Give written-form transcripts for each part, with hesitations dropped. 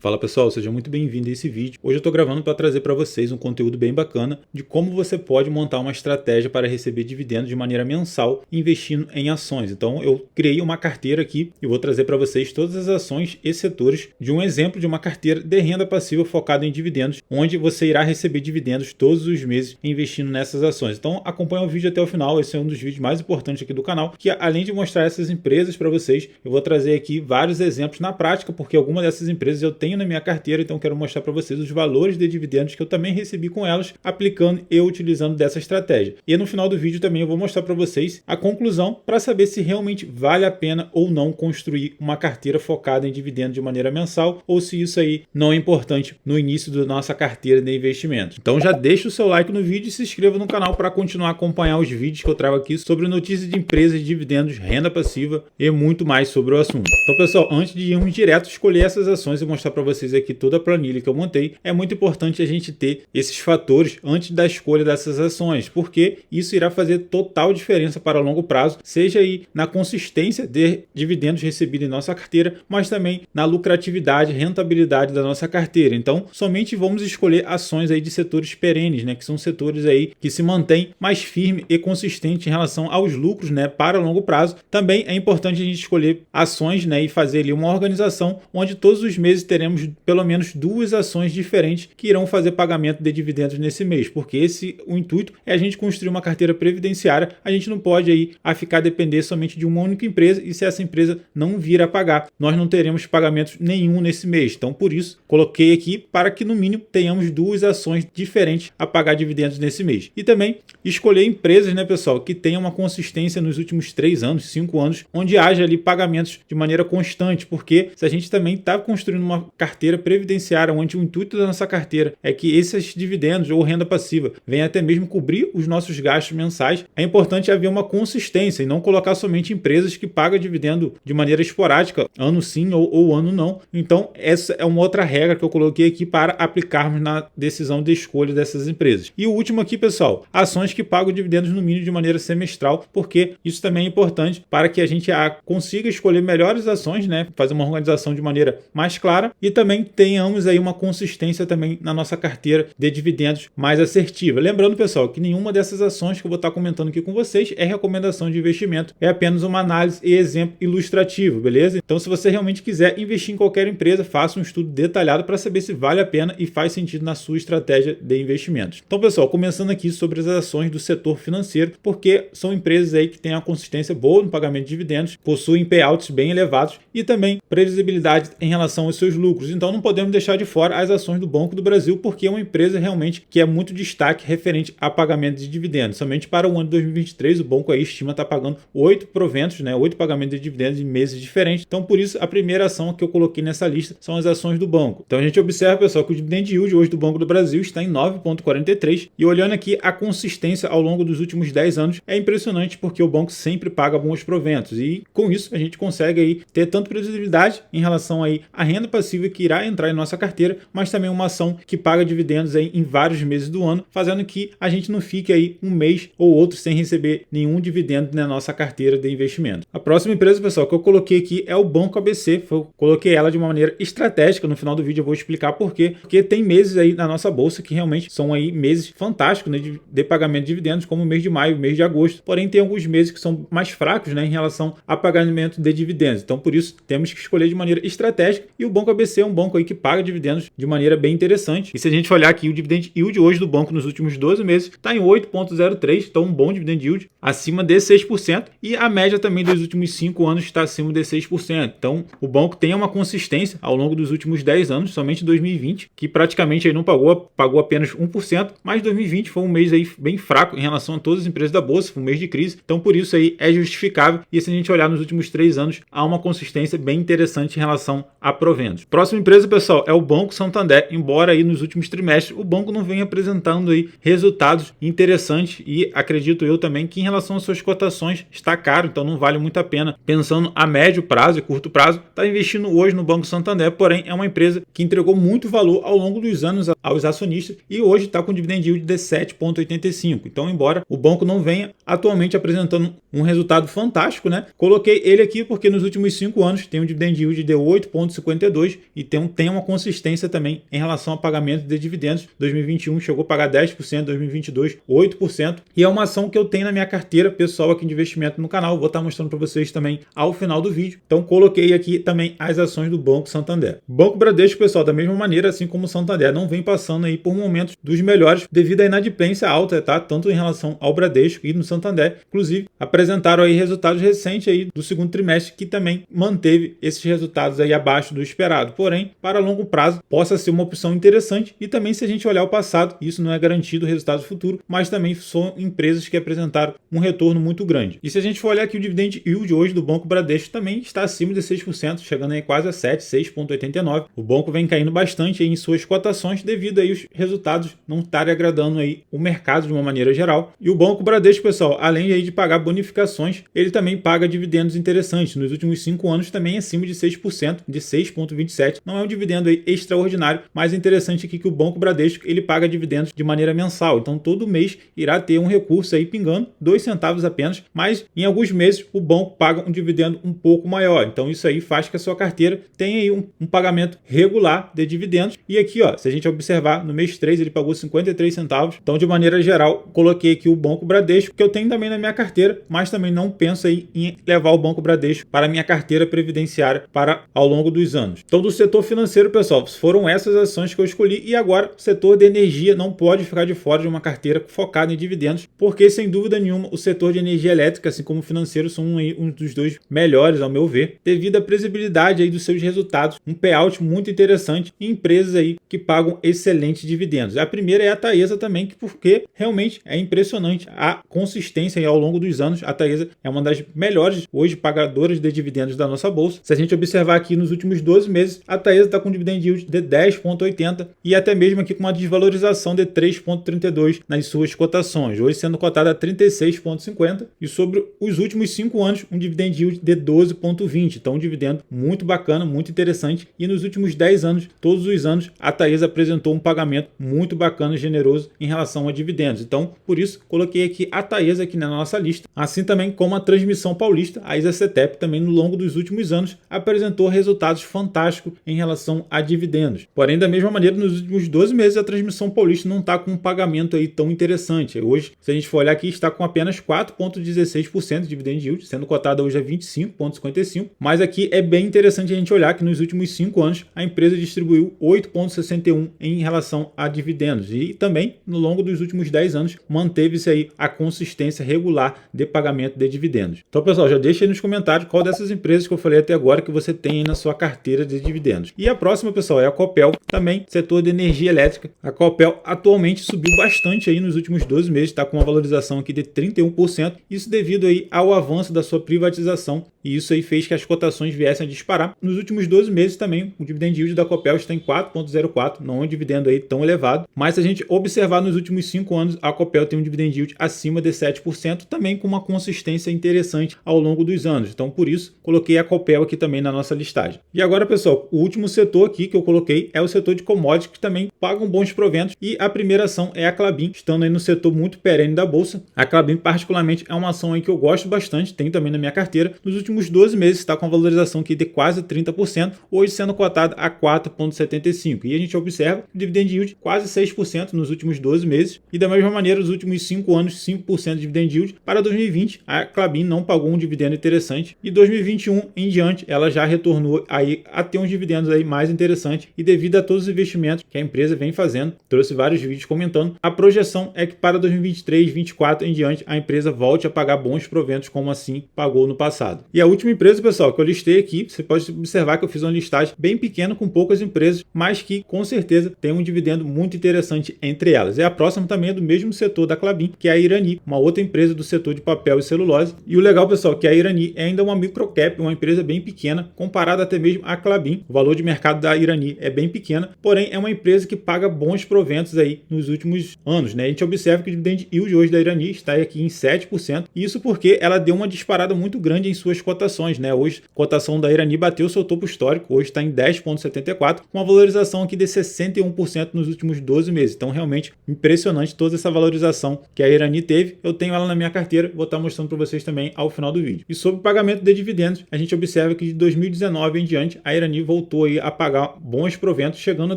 Fala pessoal, seja muito bem-vindo a esse vídeo. Hoje eu estou gravando para trazer para vocês um conteúdo bem bacana de como você pode montar uma estratégia para receber dividendos de maneira mensal investindo em ações. Então eu criei uma carteira aqui e vou trazer para vocês todas as ações e setores de um exemplo de uma carteira de renda passiva focada em dividendos, onde você irá receber dividendos todos os meses investindo nessas ações. Então acompanha o vídeo até o final, esse é um dos vídeos mais importantes aqui do canal, que além de mostrar essas empresas para vocês, eu vou trazer aqui vários exemplos na prática, porque algumas dessas empresas eu tenho na minha carteira, então quero mostrar para vocês os valores de dividendos que eu também recebi com elas, aplicando e utilizando dessa estratégia. E no final do vídeo também eu vou mostrar para vocês a conclusão para saber se realmente vale a pena ou não construir uma carteira focada em dividendos de maneira mensal, ou se isso aí não é importante no início da nossa carteira de investimentos. Então já deixa o seu like no vídeo e se inscreva no canal para continuar a acompanhar os vídeos que eu trago aqui sobre notícias de empresas, dividendos, renda passiva e muito mais sobre o assunto. Então pessoal, antes de irmos direto escolher essas ações e mostrar para vocês aqui toda a planilha que eu montei, é muito importante a gente ter esses fatores antes da escolha dessas ações, porque isso irá fazer total diferença para longo prazo, seja aí na consistência de dividendos recebidos em nossa carteira, mas também na lucratividade, rentabilidade da nossa carteira. Então, somente vamos escolher ações aí de setores perenes, né, que são setores aí que se mantêm mais firme e consistente em relação aos lucros, né, para longo prazo. Também é importante a gente escolher ações, né, e fazer ali uma organização onde todos os meses teremos pelo menos duas ações diferentes que irão fazer pagamento de dividendos nesse mês, porque o intuito é a gente construir uma carteira previdenciária. A gente não pode aí ficar depender somente de uma única empresa, e se essa empresa não vir a pagar, nós não teremos pagamentos nenhum nesse mês. Então por isso coloquei aqui para que no mínimo tenhamos duas ações diferentes a pagar dividendos nesse mês. E também escolher empresas, né pessoal, que tenham uma consistência nos últimos 3 anos, 5 anos, onde haja ali pagamentos de maneira constante, porque se a gente também está construindo uma carteira previdenciária, onde o intuito da nossa carteira é que esses dividendos ou renda passiva venham até mesmo cobrir os nossos gastos mensais, é importante haver uma consistência e não colocar somente empresas que pagam dividendo de maneira esporádica, ano sim ou ano não. Então essa é uma outra regra que eu coloquei aqui para aplicarmos na decisão de escolha dessas empresas. E o último aqui, pessoal, ações que pagam dividendos no mínimo de maneira semestral, porque isso também é importante para que a gente consiga escolher melhores ações, né, fazer uma organização de maneira mais clara e também tenhamos aí uma consistência também na nossa carteira de dividendos mais assertiva. Lembrando, pessoal, que nenhuma dessas ações que eu vou estar comentando aqui com vocês é recomendação de investimento, é apenas uma análise e exemplo ilustrativo, beleza? Então, se você realmente quiser investir em qualquer empresa, faça um estudo detalhado para saber se vale a pena e faz sentido na sua estratégia de investimentos. Então, pessoal, começando aqui sobre as ações do setor financeiro, porque são empresas aí que têm uma consistência boa no pagamento de dividendos, possuem payouts bem elevados e também previsibilidade em relação aos seus lucros. Então não podemos deixar de fora as ações do Banco do Brasil, porque é uma empresa realmente que é muito destaque referente a pagamento de dividendos. Somente para o ano de 2023 o banco aí estima estar pagando 8 proventos, né, 8 pagamentos de dividendos em meses diferentes. Então por isso a primeira ação que eu coloquei nessa lista são as ações do banco. Então a gente observa, pessoal, que o dividend yield hoje do Banco do Brasil está em 9,43 e olhando aqui a consistência ao longo dos últimos 10 anos é impressionante, porque o banco sempre paga bons proventos e com isso a gente consegue aí ter tanto previsibilidade em relação aí à renda passiva que irá entrar em nossa carteira, mas também uma ação que paga dividendos aí em vários meses do ano, fazendo que a gente não fique aí um mês ou outro sem receber nenhum dividendo na nossa carteira de investimento. A próxima empresa, pessoal, que eu coloquei aqui é o Banco ABC. Eu coloquei ela de uma maneira estratégica. No final do vídeo eu vou explicar por quê. Porque tem meses aí na nossa bolsa que realmente são aí meses fantásticos, né, de pagamento de dividendos, como o mês de maio, o mês de agosto. Porém, tem alguns meses que são mais fracos, né, em relação a pagamento de dividendos. Então, por isso, temos que escolher de maneira estratégica, e o Banco ABC é um banco aí que paga dividendos de maneira bem interessante. E se a gente olhar aqui o dividend yield hoje do banco nos últimos 12 meses está em 8,03, então um bom dividend yield acima de 6%, e a média também dos últimos 5 anos está acima de 6%. Então o banco tem uma consistência ao longo dos últimos 10 anos, somente 2020, que praticamente aí não pagou apenas 1%, mas 2020 foi um mês aí bem fraco em relação a todas as empresas da bolsa, foi um mês de crise, então por isso aí é justificável. E se a gente olhar nos últimos 3 anos, há uma consistência bem interessante em relação a proventos. Próxima empresa, pessoal, é o Banco Santander. Embora aí nos últimos trimestres o banco não venha apresentando aí resultados interessantes, e acredito eu também que em relação às suas cotações está caro, então não vale muito a pena, pensando a médio prazo e curto prazo, está investindo hoje no Banco Santander. Porém é uma empresa que entregou muito valor ao longo dos anos aos acionistas e hoje está com dividend yield de 7,85. Então, embora o banco não venha atualmente apresentando um resultado fantástico, né, coloquei ele aqui porque nos últimos 5 anos tem um dividend yield de 8,52 e tem uma consistência também em relação a pagamento de dividendos. 2021 chegou a pagar 10%, 2022 8%, e é uma ação que eu tenho na minha carteira pessoal aqui de investimento no canal. Vou estar mostrando para vocês também ao final do vídeo. Então coloquei aqui também as ações do Banco Santander. Banco Bradesco, pessoal, da mesma maneira, assim como o Santander, não vem passando aí por momentos dos melhores devido à inadimplência alta, tá? Tanto em relação ao Bradesco e no Santander. Inclusive, apresentaram aí resultados recentes aí do segundo trimestre que também manteve esses resultados aí abaixo do esperado. Porém, para longo prazo, possa ser uma opção interessante, e também se a gente olhar o passado, isso não é garantido resultado futuro, mas também são empresas que apresentaram um retorno muito grande. E se a gente for olhar aqui o dividend yield hoje do Banco Bradesco também está acima de 6%, chegando aí quase a 7, 6,89. O banco vem caindo bastante aí em suas cotações devido aí os resultados não estarem agradando aí o mercado de uma maneira geral. E o Banco Bradesco, pessoal, além aí de pagar bonificações, ele também paga dividendos interessantes. Nos últimos 5 anos também acima de 6%, de 6,27. Não é um dividendo aí extraordinário, mas é interessante aqui que o Banco Bradesco ele paga dividendos de maneira mensal. Então todo mês irá ter um recurso aí pingando 2 centavos apenas, mas em alguns meses o banco paga um dividendo um pouco maior. Então isso aí faz que a sua carteira tenha aí um pagamento regular de dividendos. E aqui, ó, se a gente observar, no mês 3 ele pagou 53 centavos. Então de maneira geral, coloquei aqui o Banco Bradesco, que eu tenho também na minha carteira, mas também não penso aí em levar o Banco Bradesco para a minha carteira previdenciária para ao longo dos anos. Então do setor financeiro, pessoal, foram essas ações que eu escolhi. E agora o setor de energia não pode ficar de fora de uma carteira focada em dividendos, porque sem dúvida nenhuma o setor de energia elétrica, assim como o financeiro, são um dos dois melhores ao meu ver, devido à previsibilidade aí dos seus resultados, um payout muito interessante em empresas aí que pagam excelentes dividendos. A primeira é a Taesa também, porque realmente é impressionante a consistência aí ao longo dos anos. A Taesa é uma das melhores hoje pagadoras de dividendos da nossa bolsa. Se a gente observar aqui nos últimos 12 meses, a Taesa está com dividend yield de 10,80 e até mesmo aqui com uma desvalorização de 3,32 nas suas cotações, hoje sendo cotada a 36,50, e sobre os últimos 5 anos um dividend yield de 12,20. Então um dividendo muito bacana, muito interessante. E nos últimos 10 anos, todos os anos, a Taesa apresentou um pagamento muito bacana e generoso em relação a dividendos. Então, por isso, coloquei aqui a Taesa aqui na nossa lista, assim também como a Transmissão Paulista, a ISA-CETEP, também no longo dos últimos anos apresentou resultados fantásticos em relação a dividendos. Porém, da mesma maneira, nos últimos 12 meses a Transmissão Paulista não está com um pagamento aí tão interessante. Hoje, se a gente for olhar aqui, está com apenas 4,16% de dividend yield, sendo cotada hoje a 25,55. Mas aqui é bem interessante a gente olhar que nos últimos 5 anos a empresa distribuiu 8,61 em relação a dividendos, e também no longo dos últimos 10 anos manteve-se aí a consistência regular de pagamento de dividendos. Então, pessoal, já deixa aí nos comentários qual dessas empresas que eu falei até agora que você tem aí na sua carteira de dividendos. E a próxima, pessoal, é a Copel, também setor de energia elétrica. A Copel atualmente subiu bastante aí nos últimos 12 meses, está com uma valorização aqui de 31%, isso devido aí ao avanço da sua privatização, e isso aí fez que as cotações viessem a disparar. Nos últimos 12 meses também o dividend yield da Copel está em 4,04, não é um dividendo aí tão elevado, mas se a gente observar nos últimos 5 anos, a Copel tem um dividend yield acima de 7%, também com uma consistência interessante ao longo dos anos. Então, por isso, coloquei a Copel aqui também na nossa listagem. E agora, pessoal, o último setor aqui que eu coloquei é o setor de commodities, que também pagam bons proventos, e a primeira ação é a Klabin, estando aí no setor muito perene da bolsa. A Klabin, particularmente, é uma ação aí que eu gosto bastante, tenho também na minha carteira. Nos últimos 12 meses está com uma valorização aqui de quase 30%, hoje sendo cotada a 4,75. E a gente observa o dividend yield quase 6% nos últimos 12 meses, e da mesma maneira, nos últimos 5 anos, 5% de dividend yield. Para 2020, a Klabin não pagou um dividendo interessante, e 2021 em diante, ela já retornou aí a ter uns dividendos aí mais interessantes, e devido a todos os investimentos que a empresa vem fazendo, trouxe vários vídeos comentando, a projeção é que para 2023, 2024 em diante, a empresa volte a pagar bons proventos como assim pagou no passado. E a última empresa, pessoal, que eu listei aqui, você pode observar que eu fiz uma listagem bem pequena com poucas empresas, mas que com certeza tem um dividendo muito interessante entre elas. E a próxima também é do mesmo setor da Klabin, que é a Irani, uma outra empresa do setor de papel e celulose. E o legal, pessoal, que a Irani é ainda uma microcap, uma empresa bem pequena, comparada até mesmo à Klabin. O valor de mercado da Irani é bem pequena, porém é uma empresa que paga bons proventos aí nos últimos anos, né? A gente observa que o dividend yield hoje da Irani está aqui em 7%, isso porque ela deu uma disparada muito grande em suas cotações, né? Hoje a cotação da Irani bateu seu topo histórico, hoje está em 10,74, com uma valorização aqui de 61% nos últimos 12 meses. Então realmente impressionante toda essa valorização que a Irani teve. Eu tenho ela na minha carteira, vou estar mostrando para vocês também ao final do vídeo. E sobre o pagamento de dividendos, a gente observa que de 2019 em diante, a Irani voltou aí a pagar bons proventos, chegando a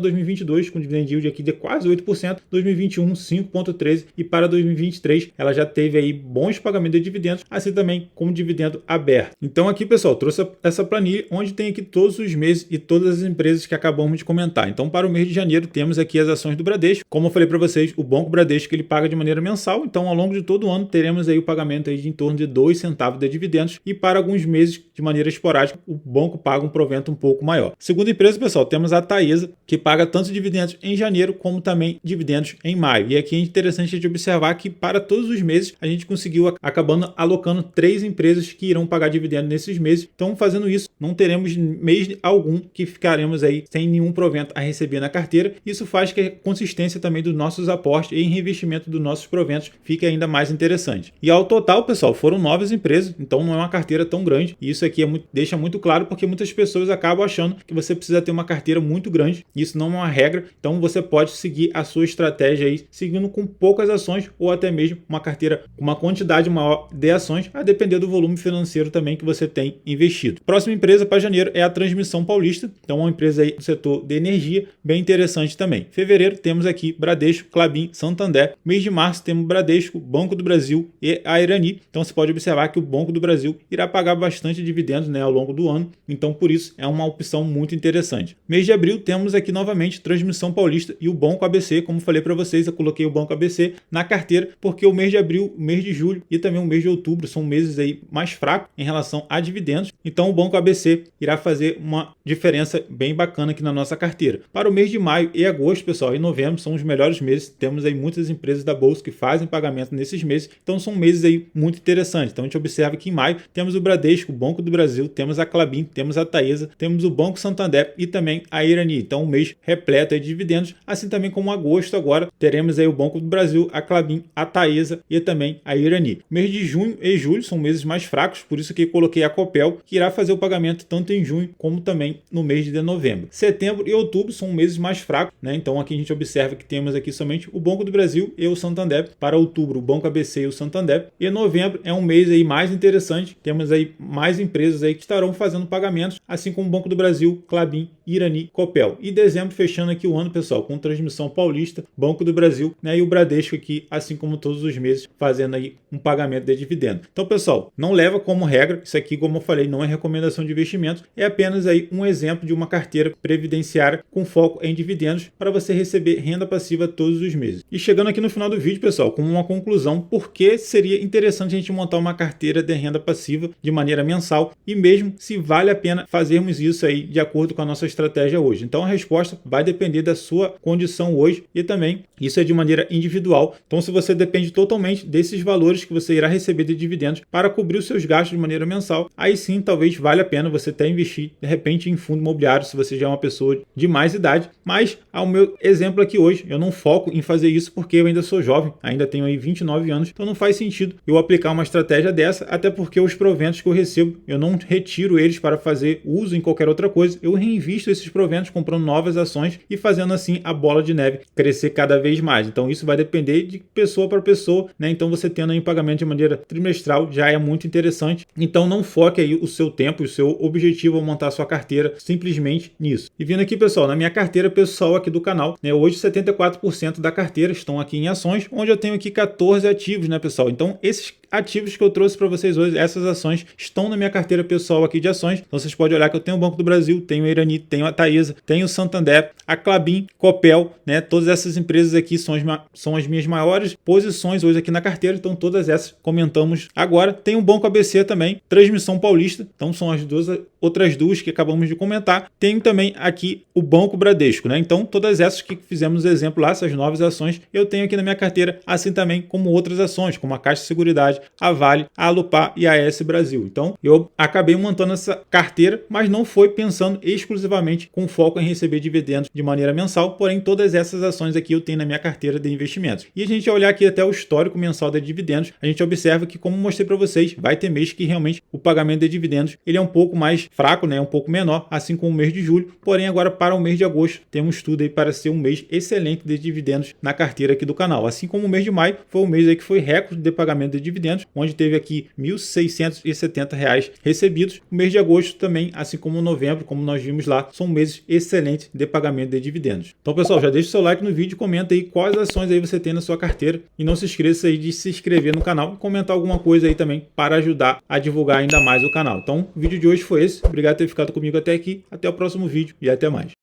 2022 com dividend yield aqui de quase 8%, 2021 5,13% e para 2023 ela já teve aí bons pagamentos de dividendos, assim também como dividendo aberto. Então aqui, pessoal, trouxe essa planilha onde tem aqui todos os meses e todas as empresas que acabamos de comentar. Então para o mês de janeiro temos aqui as ações do Bradesco. Como eu falei para vocês, o Banco Bradesco ele paga de maneira mensal, então ao longo de todo o ano teremos aí o pagamento aí de em torno de 2 centavos de dividendos e para alguns meses de maneira esporádica o banco paga um provento um pouco maior. Segunda empresa, pessoal, temos a Taesa, que paga tanto dividendos em janeiro como também dividendos em maio. E aqui é interessante a gente observar que para todos os meses a gente conseguiu acabando alocando 3 empresas que irão pagar dividendos nesses meses. Então, fazendo isso, não teremos mês algum que ficaremos aí sem nenhum provento a receber na carteira. Isso faz que a consistência também dos nossos aportes e reinvestimento dos nossos proventos fique ainda mais interessante. E ao total, pessoal, foram 9 empresas, então não é uma carteira tão grande. E isso aqui deixa muito claro porque muitas pessoas acabam achando que você precisa ter uma carteira muito grande. Isso não é uma regra, então você pode seguir a sua estratégia aí, seguindo com poucas ações ou até mesmo uma carteira com uma quantidade maior de ações, a depender do volume financeiro também que você tem investido. Próxima empresa para janeiro é a Transmissão Paulista, então uma empresa aí do setor de energia, bem interessante também. Fevereiro temos aqui Bradesco, Klabin, Santander. Mês de março temos Bradesco, Banco do Brasil e a Irani. Então você pode observar que o Banco do Brasil irá pagar bastante dividendos, né, ao longo do ano, então por isso é uma opção muito interessante. Mês de abril temos aqui novamente Transmissão Paulista e o Banco ABC, como falei para vocês, eu coloquei o Banco ABC na carteira porque o mês de abril, o mês de julho e também o mês de outubro são meses aí mais fracos em relação a dividendos, então o Banco ABC irá fazer uma diferença bem bacana aqui na nossa carteira. Para o mês de maio e agosto, pessoal, e novembro são os melhores meses, temos aí muitas empresas da Bolsa que fazem pagamento nesses meses, então são meses aí muito interessantes. Então a gente observa que em maio temos o Bradesco, o Banco do Brasil, temos a Klabin, temos a Taesa, temos o Banco Santander e também a Irani. Então um mês repleto aí de dividendos, assim também como agosto agora teremos aí o Banco do Brasil, a Klabin, a Taesa e também a Irani. Mês de junho e julho são meses mais fracos, por isso que coloquei a Copel, que irá fazer o pagamento tanto em junho como também no mês de novembro. Setembro e outubro são meses mais fracos, né? Então aqui a gente observa que temos aqui somente o Banco do Brasil e o Santander. Para outubro, o Banco ABC e o Santander. E novembro é um mês aí mais interessante, temos aí mais empresas aí que estarão fazendo pagamentos, assim como o Banco do Brasil, Klabin, Irani, Copel. E dezembro fechando aqui o ano, pessoal, com Transmissão Paulista, Banco do Brasil, né, e o Bradesco aqui, assim como todos os meses, fazendo aí um pagamento de dividendo. Então, pessoal, não leva como regra, isso aqui, como eu falei, não é recomendação de investimento, é apenas aí um exemplo de uma carteira previdenciária com foco em dividendos para você receber renda passiva todos os meses. E chegando aqui no final do vídeo, pessoal, com uma conclusão, por que seria interessante a gente montar uma carteira de renda passiva de maneira mensal e mesmo se vale a pena fazermos isso aí de acordo com a nossa estratégia hoje. Então a resposta vai depender da sua condição hoje e também isso é de maneira individual. Então se você depende totalmente desses valores que você irá receber de dividendos para cobrir os seus gastos de maneira mensal, aí sim talvez valha a pena você até investir de repente em fundo imobiliário se você já é uma pessoa de mais idade. Mas ao meu exemplo aqui hoje, eu não foco em fazer isso porque eu ainda sou jovem, ainda tenho aí 29 anos, então não faz sentido eu aplicar uma estratégia dessa, até porque os proventos que eu recebo, eu não retiro eles para fazer uso em qualquer outra coisa, eu reinvisto esses proventos comprando novas ações e fazendo assim a bola de neve crescer cada vez mais. Então isso vai depender de pessoa para pessoa, né? Então você tendo aí um pagamento de maneira trimestral já é muito interessante. Então não foque aí o seu tempo e o seu objetivo ao montar a sua carteira simplesmente nisso. E vindo aqui, pessoal, na minha carteira pessoal aqui do canal, né? Hoje 74% da carteira estão aqui em ações, onde eu tenho aqui 14 ativos, né, pessoal? Então esses ativos que eu trouxe para vocês hoje, essas ações estão na minha carteira pessoal aqui de ações. Então vocês podem olhar que eu tenho o Banco do Brasil, tenho a Irani, tenho a Taesa, tenho o Santander, a Klabin, Copel, né? Todas essas empresas aqui são as minhas maiores posições hoje aqui na carteira, então todas essas comentamos agora. Tem o Banco ABC também, Transmissão Paulista, então são as duas outras duas que acabamos de comentar. Tenho também aqui o Banco Bradesco, né? Então, todas essas que fizemos exemplo lá, essas 9 ações, eu tenho aqui na minha carteira, assim também como outras ações, como a Caixa de Seguridade, a Vale, a Alupar e a AS Brasil. Então, eu acabei montando essa carteira, mas não foi pensando exclusivamente com foco em receber dividendos de maneira mensal, porém todas essas ações aqui eu tenho na minha carteira de investimentos. E a gente olhar aqui até o histórico mensal de dividendos, a gente observa que, como mostrei para vocês, vai ter mês que realmente o pagamento de dividendos ele é um pouco mais fraco, né? Um pouco menor, assim como o mês de julho, porém agora para o mês de agosto temos tudo aí para ser um mês excelente de dividendos na carteira aqui do canal. Assim como o mês de maio foi um mês aí que foi recorde de pagamento de dividendos, onde teve aqui R$ 1.670 recebidos. O mês de agosto também, assim como novembro, como nós vimos lá, são meses excelentes de pagamento de dividendos. Então, pessoal, já deixa o seu like no vídeo, comenta aí quais ações aí você tem na sua carteira e não se esqueça aí de se inscrever no canal e comentar alguma coisa aí também para ajudar a divulgar ainda mais o canal. Então, o vídeo de hoje foi esse. Obrigado por ter ficado comigo até aqui. Até o próximo vídeo e até mais.